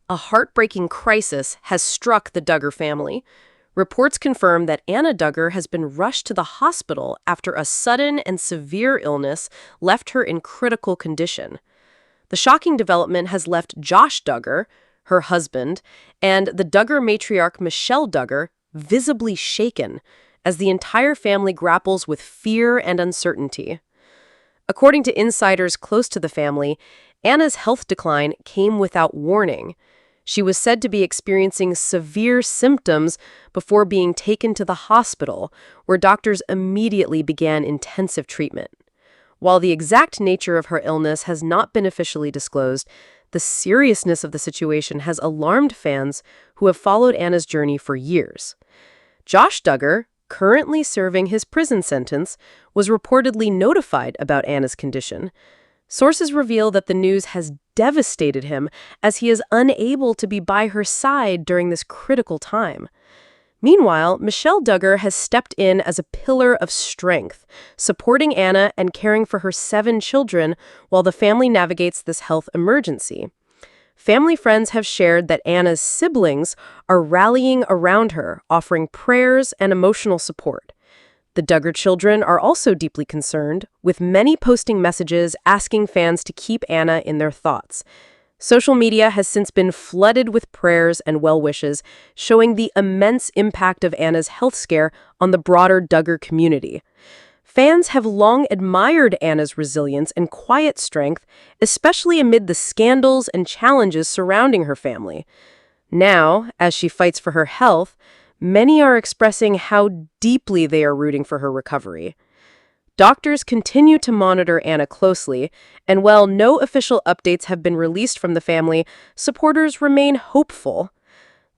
A heartbreaking crisis has struck the Duggar family. Reports confirm that Anna Duggar has been rushed to the hospital after a sudden and severe illness left her in critical condition. The shocking development has left Josh Duggar, her husband, and the Duggar matriarch Michelle Duggar visibly shaken as the entire family grapples with fear and uncertainty. According to insiders close to the family, Anna's health decline came without warning. She was said to be experiencing severe symptoms before being taken to the hospital, where doctors immediately began intensive treatment. While the exact nature of her illness has not been officially disclosed, the seriousness of the situation has alarmed fans who have followed Anna's journey for years. Josh Duggar, currently serving his prison sentence, was reportedly notified about Anna's condition. Sources reveal that the news has devastated him as he is unable to be by her side during this critical time. Meanwhile, Michelle Duggar has stepped in as a pillar of strength, supporting Anna and caring for her 7 children while the family navigates this health emergency. Family friends have shared that Anna's siblings are rallying around her, offering prayers and emotional support. The Duggar children are also deeply concerned, with many posting messages asking fans to keep Anna in their thoughts. Social media has since been flooded with prayers and well wishes, showing the immense impact of Anna's health scare on the broader Duggar community. Fans have long admired Anna's resilience and quiet strength, especially amid the scandals and challenges surrounding her family. Now, as she fights for her health, many are expressing how deeply they are rooting for her recovery. Doctors continue to monitor Anna closely, and while no official updates have been released from the family, supporters remain hopeful.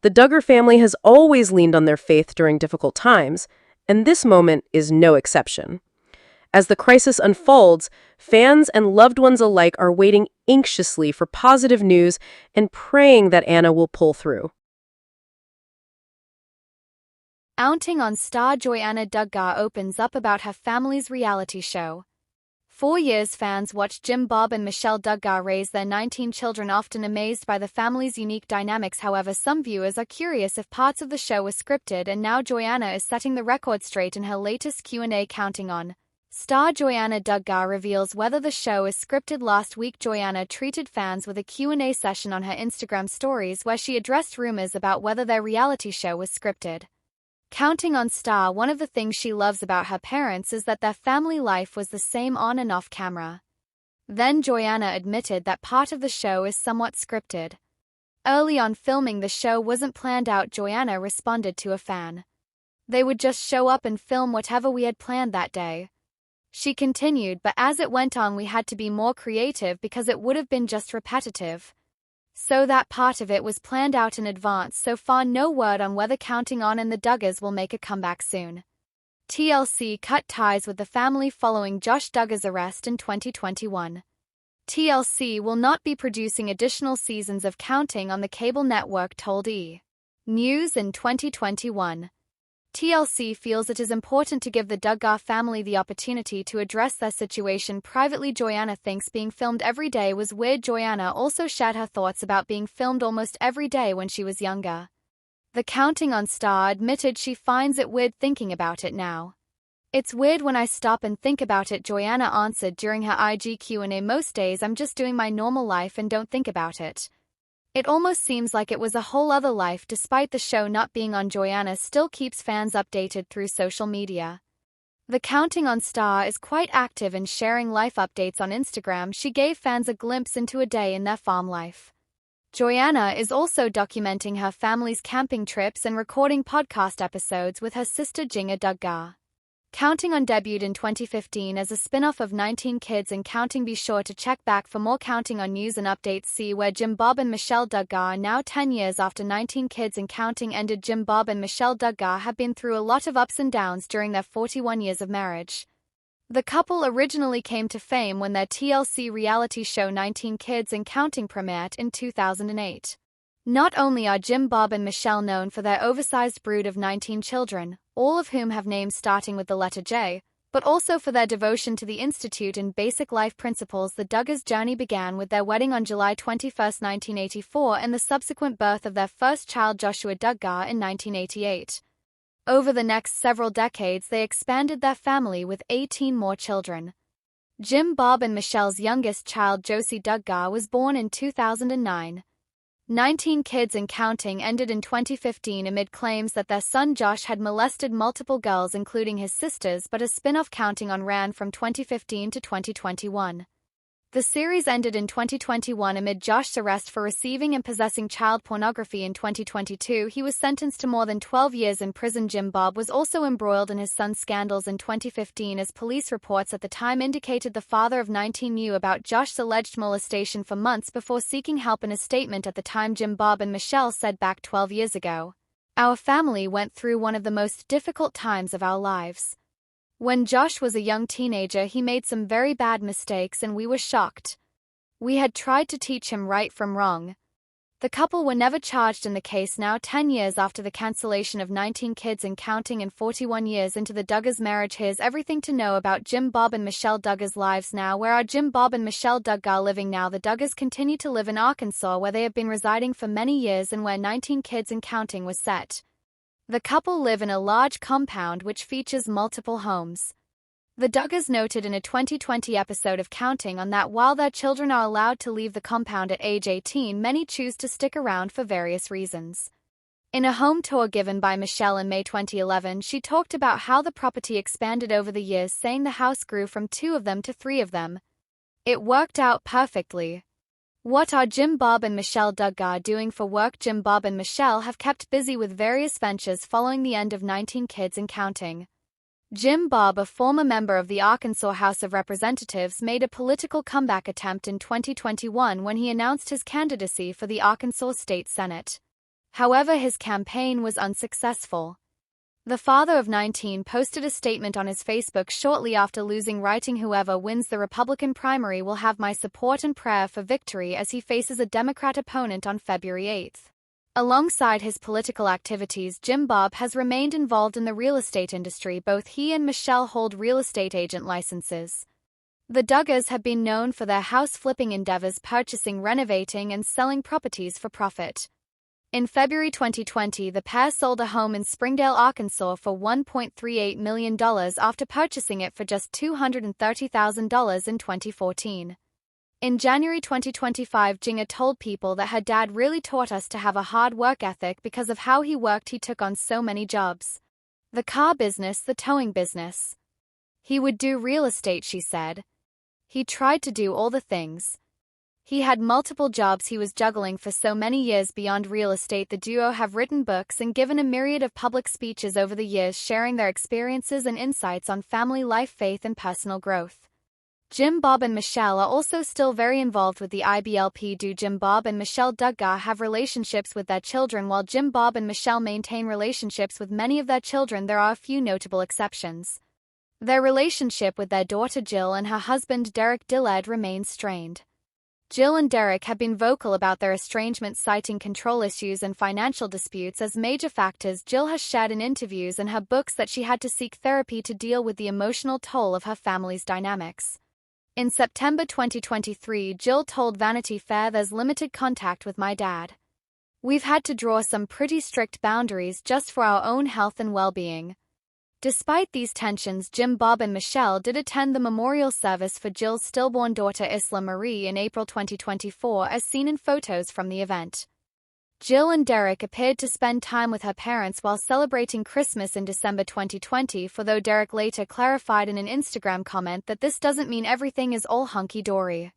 The Duggar family has always leaned on their faith during difficult times, and this moment is no exception. As the crisis unfolds, fans and loved ones alike are waiting anxiously for positive news and praying that Anna will pull through. Outing on star Joanna Duggar opens up about her family's reality show. For years, fans watched Jim Bob and Michelle Duggar raise their 19 children, often amazed by the family's unique dynamics. However, some viewers are curious if parts of the show were scripted, and now Joanna is setting the record straight in her latest Q&A. Counting on star Joanna Duggar reveals whether the show is scripted. Last week, Joanna treated fans with a Q&A session on her Instagram stories where she addressed rumors about whether their reality show was scripted. Counting on star, one of the things she loves about her parents is that their family life was the same on and off camera. Then Joanna admitted that part of the show is somewhat scripted. Early on, filming the show wasn't planned out. Joanna responded to a fan. They would just show up and film whatever we had planned that day. She continued, but as it went on we had to be more creative because it would have been just repetitive. So that part of it was planned out in advance. So far, no word on whether Counting On and the Duggars will make a comeback soon. TLC cut ties with the family following Josh Duggar's arrest in 2021. TLC will not be producing additional seasons of Counting On the cable network, told E! News in 2021. TLC feels it is important to give the Duggar family the opportunity to address their situation privately. Joanna thinks being filmed every day was weird. Joanna also shared her thoughts about being filmed almost every day when she was younger. The Counting On star admitted she finds it weird thinking about it now. "It's weird when I stop and think about it," Joanna answered during her IG Q&A. "Most days I'm just doing my normal life and don't think about it. It almost seems like it was a whole other life." Despite the show not being on, Joanna still keeps fans updated through social media. The Counting On star is quite active in sharing life updates on Instagram. She gave fans a glimpse into a day in their farm life. Joanna is also documenting her family's camping trips and recording podcast episodes with her sister Joanna Duggar. Counting On debuted in 2015 as a spin-off of 19 Kids and Counting. Be sure to check back for more Counting On news and updates. See where Jim Bob and Michelle Duggar are now. 10 years after 19 Kids and Counting ended, Jim Bob and Michelle Duggar have been through a lot of ups and downs during their 41 years of marriage. The couple originally came to fame when their TLC reality show 19 Kids and Counting premiered in 2008. Not only are Jim Bob and Michelle known for their oversized brood of 19 children, all of whom have names starting with the letter J, but also for their devotion to the Institute and basic life principles. The Duggars' journey began with their wedding on July 21, 1984, and the subsequent birth of their first child, Joshua Duggar, in 1988. Over the next several decades, they expanded their family with 18 more children. Jim, Bob, and Michelle's youngest child, Josie Duggar, was born in 2009. 19 kids and counting ended in 2015 amid claims that their son Josh had molested multiple girls, including his sisters, but a spin-off Counting On ran from 2015 to 2021. The series ended in 2021 amid Josh's arrest for receiving and possessing child pornography. In 2022, he was sentenced to more than 12 years in prison. Jim Bob was also embroiled in his son's scandals in 2015, as police reports at the time indicated the father of 19 knew about Josh's alleged molestation for months before seeking help. In a statement at the time, Jim, Bob, and Michelle said back 12 years ago, "Our family went through one of the most difficult times of our lives. When Josh was a young teenager, he made some very bad mistakes and we were shocked. We had tried to teach him right from wrong." The couple were never charged in the case. Now, 10 years after the cancellation of 19 kids and counting and 41 years into the Duggars' marriage, here's everything to know about Jim, Bob, and Michelle Duggars' lives now. Where are Jim, Bob, and Michelle Duggar living now? The Duggars continue to live in Arkansas, where they have been residing for many years and where 19 kids and counting was set. The couple live in a large compound which features multiple homes. The Duggars noted in a 2020 episode of Counting On that while their children are allowed to leave the compound at age 18, many choose to stick around for various reasons. In a home tour given by Michelle in May 2011, she talked about how the property expanded over the years, saying the house grew from 2 of them to 3 of them. "It worked out perfectly." What are Jim, Bob, and Michelle Duggar doing for work? Jim, Bob, and Michelle have kept busy with various ventures following the end of 19 kids and counting. Jim Bob, a former member of the Arkansas House of Representatives, made a political comeback attempt in 2021 when he announced his candidacy for the Arkansas State Senate. However, his campaign was unsuccessful. The father of 19 posted a statement on his Facebook shortly after losing, writing, "Whoever wins the Republican primary will have my support and prayer for victory," as he faces a Democrat opponent on February 8. Alongside his political activities, Jim Bob has remained involved in the real estate industry. Both he and Michelle hold real estate agent licenses. The Duggars have been known for their house flipping endeavors, purchasing, renovating, and selling properties for profit. In February 2020, the pair sold a home in Springdale, Arkansas for $1.38 million after purchasing it for just $230,000 in 2014. In January 2025, Jinga told People that her dad really taught us to have a hard work ethic because of how he worked. He took on so many jobs. The car business, the towing business. He would do real estate, she said. He tried to do all the things. He had multiple jobs he was juggling for so many years. Beyond real estate, the duo have written books and given a myriad of public speeches over the years, sharing their experiences and insights on family life, faith, and personal growth. Jim, Bob, and Michelle are also still very involved with the IBLP. Do Jim, Bob, and Michelle Duggar have relationships with their children? While Jim, Bob, and Michelle maintain relationships with many of their children, there are a few notable exceptions. Their relationship with their daughter Jill and her husband Derek Dillard remains strained. Jill and Derek have been vocal about their estrangement, citing control issues and financial disputes as major factors. Jill has shared in interviews and her books that she had to seek therapy to deal with the emotional toll of her family's dynamics. In September 2023, Jill told Vanity Fair, "There's limited contact with my dad. We've had to draw some pretty strict boundaries just for our own health and well-being." Despite these tensions, Jim, Bob, and Michelle did attend the memorial service for Jill's stillborn daughter Isla Marie in April 2024, as seen in photos from the event. Jill and Derek appeared to spend time with her parents while celebrating Christmas in December 2020, for though Derek later clarified in an Instagram comment that this doesn't mean everything is all hunky-dory.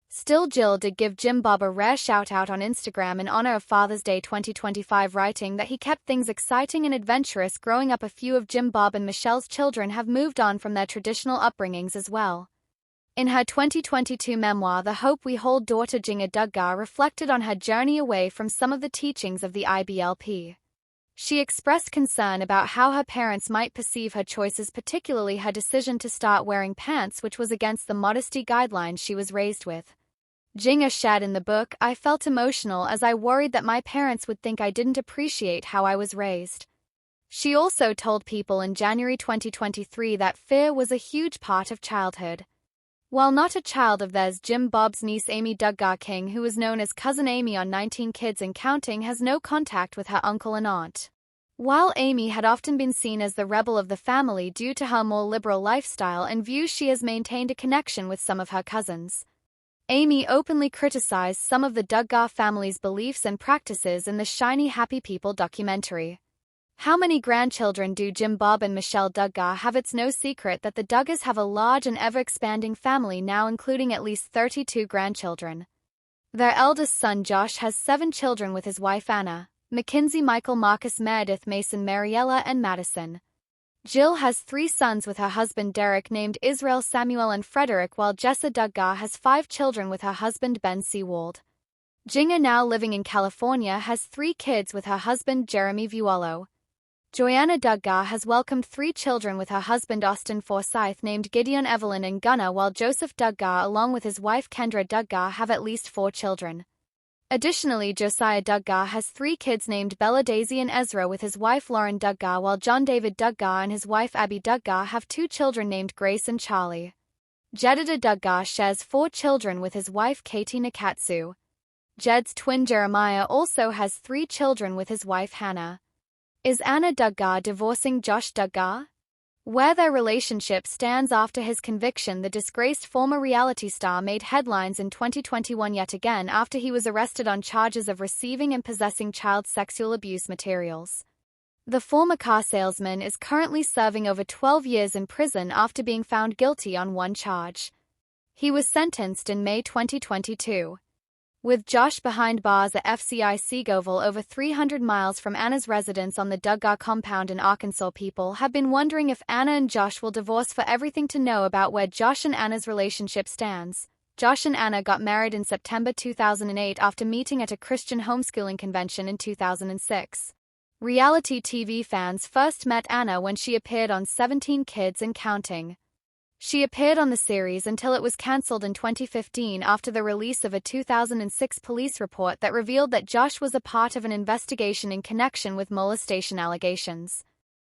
Still, Jill did give Jim Bob a rare shout-out on Instagram in honor of Father's Day 2025, writing that he kept things exciting and adventurous growing up. A few of Jim, Bob, and Michelle's children have moved on from their traditional upbringings as well. In her 2022 memoir, The Hope We Hold, daughter Jinga Duggar reflected on her journey away from some of the teachings of the IBLP. She expressed concern about how her parents might perceive her choices, particularly her decision to start wearing pants, which was against the modesty guidelines she was raised with. Jinga shared in the book, "I felt emotional as I worried that my parents would think I didn't appreciate how I was raised." She also told People in January 2023 that fear was a huge part of childhood. While not a child of theirs, Jim Bob's niece Amy Duggar King, who was known as Cousin Amy on 19 Kids and Counting, has no contact with her uncle and aunt. While Amy had often been seen as the rebel of the family due to her more liberal lifestyle and views, she has maintained a connection with some of her cousins. Amy openly criticized some of the Duggar family's beliefs and practices in the Shiny Happy People documentary. How many grandchildren do Jim Bob and Michelle Duggar have? It's no secret that the Duggars have a large and ever-expanding family now, including at least 32 grandchildren. Their eldest son Josh has 7 children with his wife Anna, Mackenzie, Michael, Marcus, Meredith, Mason, Mariella, and Madison. Jill has 3 sons with her husband Derek, named Israel, Samuel, and Frederick, while Jessa Duggar has 5 children with her husband Ben Seawald. Jinga, now living in California, has 3 kids with her husband Jeremy Vuolo. Joanna Duggar has welcomed 3 children with her husband Austin Forsyth, named Gideon, Evelyn, and Gunnar, while Joseph Duggar along with his wife Kendra Duggar have at least 4 children. Additionally, Josiah Duggar has 3 kids named Bella, Daisy, and Ezra with his wife Lauren Duggar, while John David Duggar and his wife Abby Duggar have 2 children named Grace and Charlie. Jedediah Duggar shares 4 children with his wife Katie Nakatsu. Jed's twin Jeremiah also has 3 children with his wife Hannah. Is Anna Duggar divorcing Josh Duggar? Where their relationship stands after his conviction. The disgraced former reality star made headlines in 2021 yet again after he was arrested on charges of receiving and possessing child sexual abuse materials. The former car salesman is currently serving over 12 years in prison after being found guilty on 1 charge. He was sentenced in May 2022. With Josh behind bars at FCI Seagoville, over 300 miles from Anna's residence on the Duggar compound in Arkansas, people have been wondering if Anna and Josh will divorce. For everything to know about where Josh and Anna's relationship stands. Josh and Anna got married in September 2008 after meeting at a Christian homeschooling convention in 2006. Reality TV fans first met Anna when she appeared on 17 Kids and Counting. She appeared on the series until it was cancelled in 2015 after the release of a 2006 police report that revealed that Josh was a part of an investigation in connection with molestation allegations.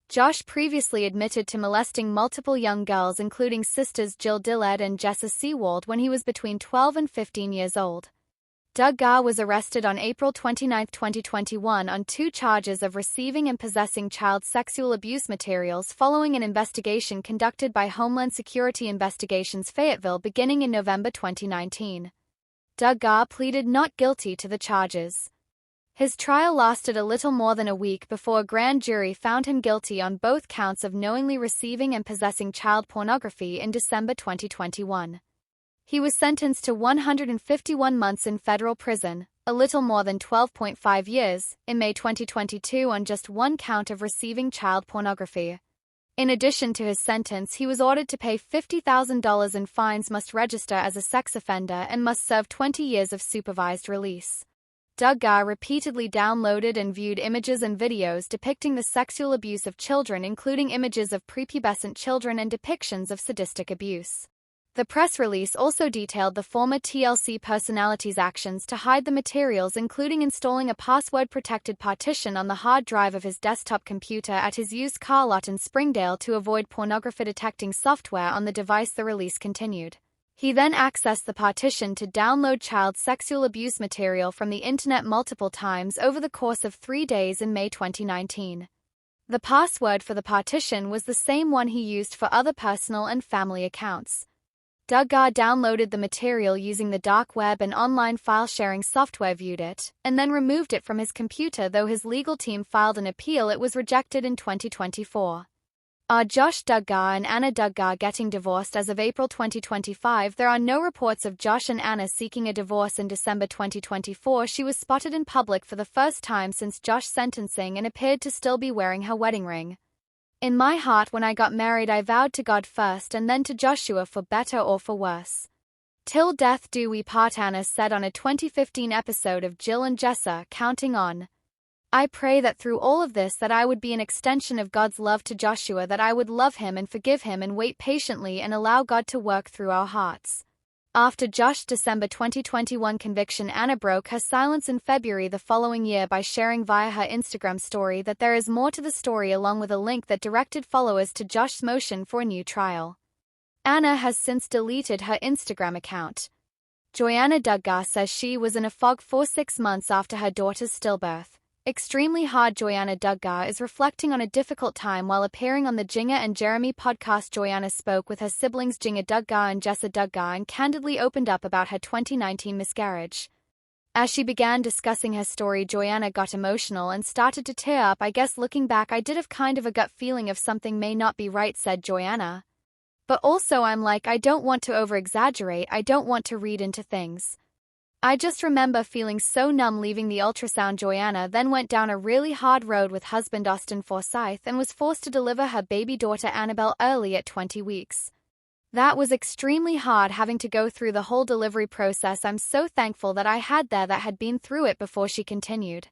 Josh previously admitted to molesting multiple young girls, including sisters Jill Dillard and Jessa Seawald, when he was between 12 and 15 years old. Duggar was arrested on April 29, 2021 on 2 charges of receiving and possessing child sexual abuse materials following an investigation conducted by Homeland Security Investigations Fayetteville beginning in November 2019. Duggar pleaded not guilty to the charges. His trial lasted a little more than a week before a grand jury found him guilty on both counts of knowingly receiving and possessing child pornography in December 2021. He was sentenced to 151 months in federal prison, a little more than 12.5 years, in May 2022 on just 1 count of receiving child pornography. In addition to his sentence, he was ordered to pay $50,000 in fines, must register as a sex offender, and must serve 20 years of supervised release. Duggar repeatedly downloaded and viewed images and videos depicting the sexual abuse of children, including images of prepubescent children and depictions of sadistic abuse. The press release also detailed the former TLC personality's actions to hide the materials, including installing a password-protected partition on the hard drive of his desktop computer at his used car lot in Springdale to avoid pornography-detecting software on the device. The release continued. He then accessed the partition to download child sexual abuse material from the internet multiple times over the course of 3 days in May 2019. The password for the partition was the same one he used for other personal and family accounts. Duggar downloaded the material using the dark web and online file-sharing software, viewed it, and then removed it from his computer. Though his legal team filed an appeal, it was rejected in 2024. Are Josh Duggar and Anna Duggar getting divorced? As of April 2025, there are no reports of Josh and Anna seeking a divorce. In December 2024, she was spotted in public for the first time since Josh's sentencing and appeared to still be wearing her wedding ring. In my heart, when I got married, I vowed to God first and then to Joshua, for better or for worse. Till death do we part, Anna said on a 2015 episode of Jill and Jessa Counting On. I pray that through all of this that I would be an extension of God's love to Joshua, that I would love him and forgive him and wait patiently and allow God to work through our hearts. After Josh's December 2021 conviction, Anna broke her silence in February the following year by sharing via her Instagram story that there is more to the story, along with a link that directed followers to Josh's motion for a new trial. Anna has since deleted her Instagram account. Joanna Duggars says she was in a fog for 6 months after her daughter's stillbirth. Extremely hard. Joanna Duggars is reflecting on a difficult time while appearing on the Jinger and Jeremy podcast. Joanna spoke with her siblings Jinger Duggars and Jessa Duggars and candidly opened up about her 2019 miscarriage. As she began discussing her story, Joanna got emotional and started to tear up. "I guess looking back, I did have kind of a gut feeling of something may not be right," said Joanna. "But also I'm like, I don't want to over-exaggerate, I don't want to read into things. I just remember feeling so numb leaving the ultrasound." Joanna then went down a really hard road with husband Austin Forsyth and was forced to deliver her baby daughter Annabelle early at 20 weeks. "That was extremely hard, having to go through the whole delivery process. I'm so thankful that I had there that had been through it before," she continued.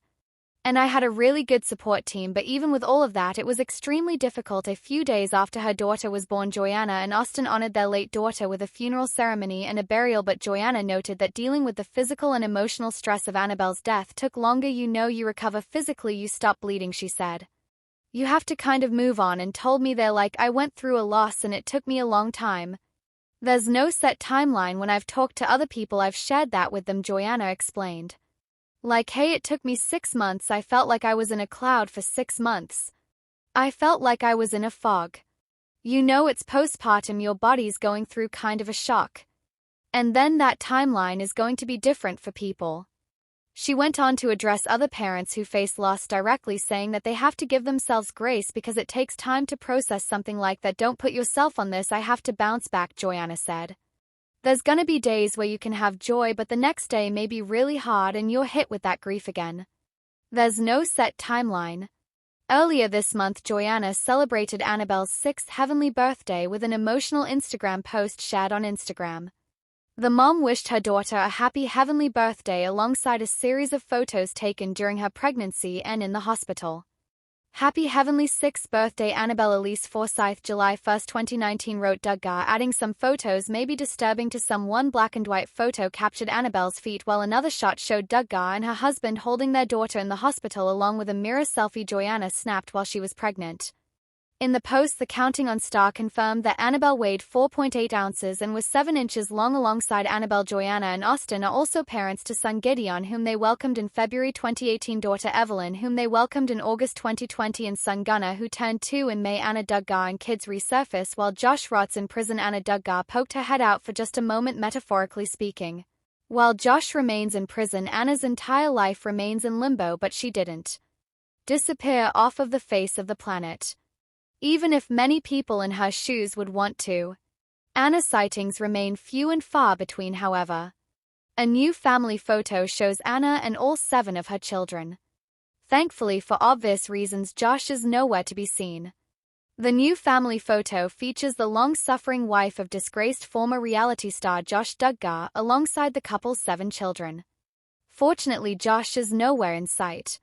"And I had a really good support team, but even with all of that, it was extremely difficult." A few days after her daughter was born, Joanna and Austin honored their late daughter with a funeral ceremony and a burial, but Joanna noted that dealing with the physical and emotional stress of Annabelle's death took longer. You recover physically, you stop bleeding," she said. "You have to kind of move on," and told me they're like, "I went through a loss and it took me a long time. There's no set timeline. When I've talked to other people, I've shared that with them," Joanna explained. "Like, hey, it took me 6 months. I felt like I was in a cloud for 6 months. I felt like I was in a fog. It's postpartum, your body's going through kind of a shock. And then that timeline is going to be different for people." She went on to address other parents who face loss directly, saying that they have to give themselves grace because it takes time to process something like that. "Don't put yourself on this. I have to bounce back," Joanna said. "There's gonna be days where you can have joy, but the next day may be really hard and you're hit with that grief again. There's no set timeline." Earlier this month, Joanna celebrated Annabelle's 6th heavenly birthday with an emotional Instagram post shared on Instagram. The mom wished her daughter a happy heavenly birthday alongside a series of photos taken during her pregnancy and in the hospital. "Happy heavenly 6th birthday, Annabelle Elise Forsyth, July 1, 2019," wrote Duggar, adding some photos may be disturbing to some. One black and white photo captured Annabelle's feet, while another shot showed Duggar and her husband holding their daughter in the hospital, along with a mirror selfie Joanna snapped while she was pregnant. In the post, the Counting On star confirmed that Annabelle weighed 4.8 ounces and was 7 inches long. Alongside Annabelle, Joanna and Austin are also parents to son Gideon, whom they welcomed in February 2018, daughter Evelyn, whom they welcomed in August 2020, and son Gunnar, who turned 2 in May. Anna Duggar and kids resurface while Josh rots in prison. Anna Duggar poked her head out for just a moment, metaphorically speaking. While Josh remains in prison, Anna's entire life remains in limbo, but she didn't disappear off of the face of the planet, even if many people in her shoes would want to. Anna sightings remain few and far between, however. A new family photo shows Anna and all 7 of her children. Thankfully, for obvious reasons, Josh is nowhere to be seen. The new family photo features the long-suffering wife of disgraced former reality star Josh Duggar alongside the couple's 7 children. Fortunately, Josh is nowhere in sight.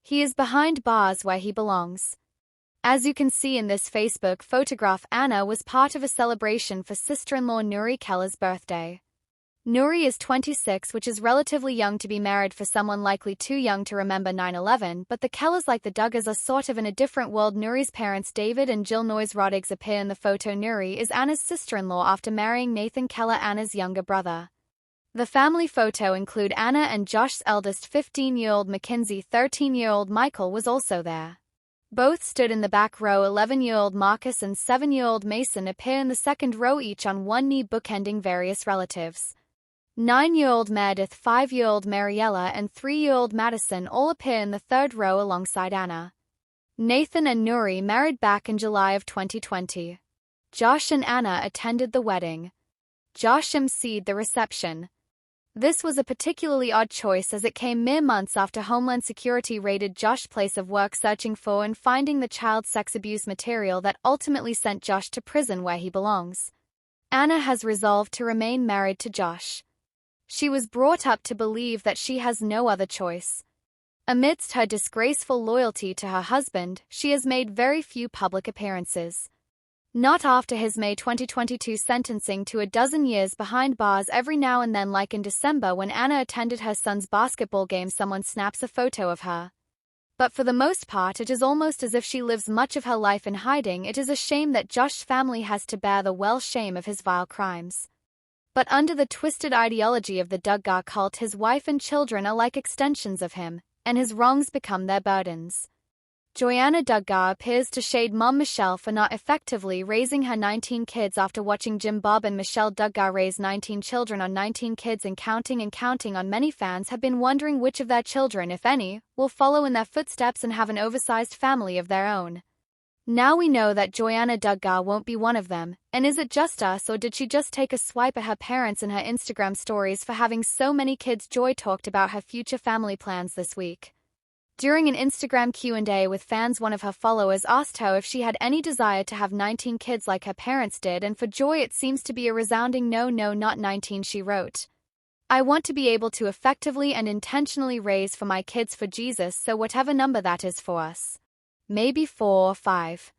He is behind bars where he belongs. As you can see in this Facebook photograph, Anna was part of a celebration for sister-in-law Nuri Keller's birthday. Nuri is 26, which is relatively young to be married for someone likely too young to remember 9/11, but the Kellers, like the Duggars, are sort of in a different world. Nuri's parents, David and Jill Noyes-Rodrigues, appear in the photo. Nuri is Anna's sister-in-law after marrying Nathan Keller, Anna's younger brother. The family photo include Anna and Josh's eldest 15-year-old Mackenzie. 13-year-old Michael was also there. Both stood in the back row. 11-year-old Marcus and 7-year-old Mason appear in the second row, each on one knee, bookending various relatives. 9-year-old Meredith, 5-year-old Mariella, and 3-year-old Madison all appear in the third row alongside Anna. Nathan and Nuri married back in July of 2020. Josh and Anna attended the wedding. Josh emceed the reception. This was a particularly odd choice, as it came mere months after Homeland Security raided Josh's place of work, searching for and finding the child sex abuse material that ultimately sent Josh to prison, where he belongs. Anna has resolved to remain married to Josh. She was brought up to believe that she has no other choice. Amidst her disgraceful loyalty to her husband, she has made very few public appearances. Not after his May 2022 sentencing to a dozen years behind bars. Every now and then, like in December when Anna attended her son's basketball game, someone snaps a photo of her. But for the most part, it is almost as if she lives much of her life in hiding. It is a shame that Josh's family has to bear the shame of his vile crimes. But under the twisted ideology of the Duggar cult, his wife and children are like extensions of him, and his wrongs become their burdens. Joanna Duggar appears to shade mom Michelle for not effectively raising her 19 kids after watching Jim Bob and Michelle Duggar raise 19 children on 19 kids and counting on. Many fans have been wondering which of their children, if any, will follow in their footsteps and have an oversized family of their own. Now we know that Joanna Duggar won't be one of them, and is it just us, or did she just take a swipe at her parents in her Instagram stories for having so many kids? Joy talked about her future family plans this week. During an Instagram Q&A with fans, one of her followers asked her if she had any desire to have 19 kids like her parents did, and for Joy it seems to be a resounding no, not 19. She wrote, "I want to be able to effectively and intentionally raise for my kids for Jesus, so whatever number that is for us. Maybe 4 or 5.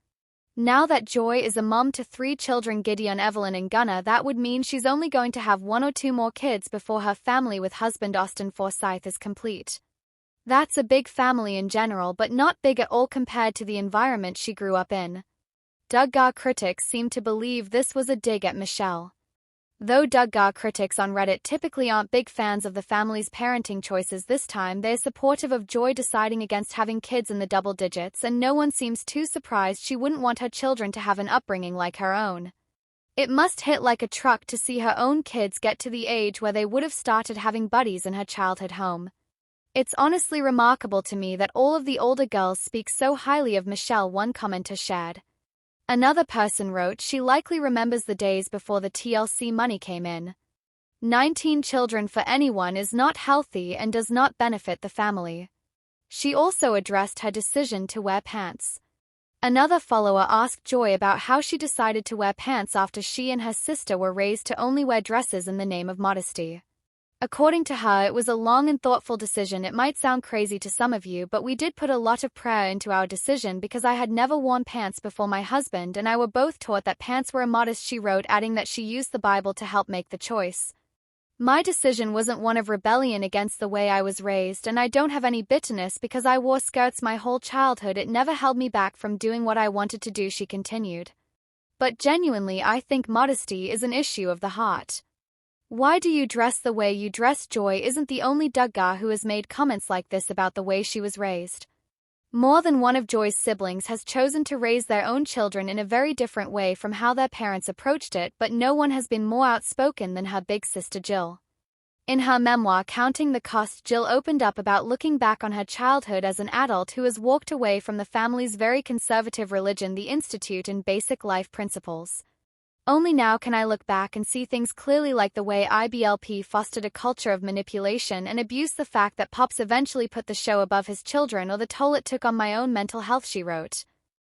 Now that Joy is a mom to 3 children, Gideon, Evelyn and Gunnar, that would mean she's only going to have 1 or 2 more kids before her family with husband Austin Forsyth is complete. That's a big family in general, but not big at all compared to the environment she grew up in." Duggar critics seem to believe this was a dig at Michelle. Though Duggar critics on Reddit typically aren't big fans of the family's parenting choices, this time they're supportive of Joy deciding against having kids in the double digits, and no one seems too surprised she wouldn't want her children to have an upbringing like her own. It must hit like a truck to see her own kids get to the age where they would have started having buddies in her childhood home. "It's honestly remarkable to me that all of the older girls speak so highly of Michelle," one commenter shared. Another person wrote she likely remembers the days before the TLC money came in. 19 children for anyone is not healthy and does not benefit the family. She also addressed her decision to wear pants. Another follower asked Joy about how she decided to wear pants after she and her sister were raised to only wear dresses in the name of modesty. According to her, it was a long and thoughtful decision. "It might sound crazy to some of you, but we did put a lot of prayer into our decision because I had never worn pants before my husband and I were both taught that pants were immodest," she wrote, adding that she used the Bible to help make the choice. "My decision wasn't one of rebellion against the way I was raised, and I don't have any bitterness because I wore skirts my whole childhood. It never held me back from doing what I wanted to do," she continued. "But genuinely, I think modesty is an issue of the heart. Why do you dress the way you dress?" Joy isn't the only Duggar who has made comments like this about the way she was raised. More than one of Joy's siblings has chosen to raise their own children in a very different way from how their parents approached it, but no one has been more outspoken than her big sister Jill. In her memoir, Counting the Cost, Jill opened up about looking back on her childhood as an adult who has walked away from the family's very conservative religion, the Institute, and basic life principles. "Only now can I look back and see things clearly, like the way IBLP fostered a culture of manipulation and abuse, the fact that Pops eventually put the show above his children, or the toll it took on my own mental health," she wrote.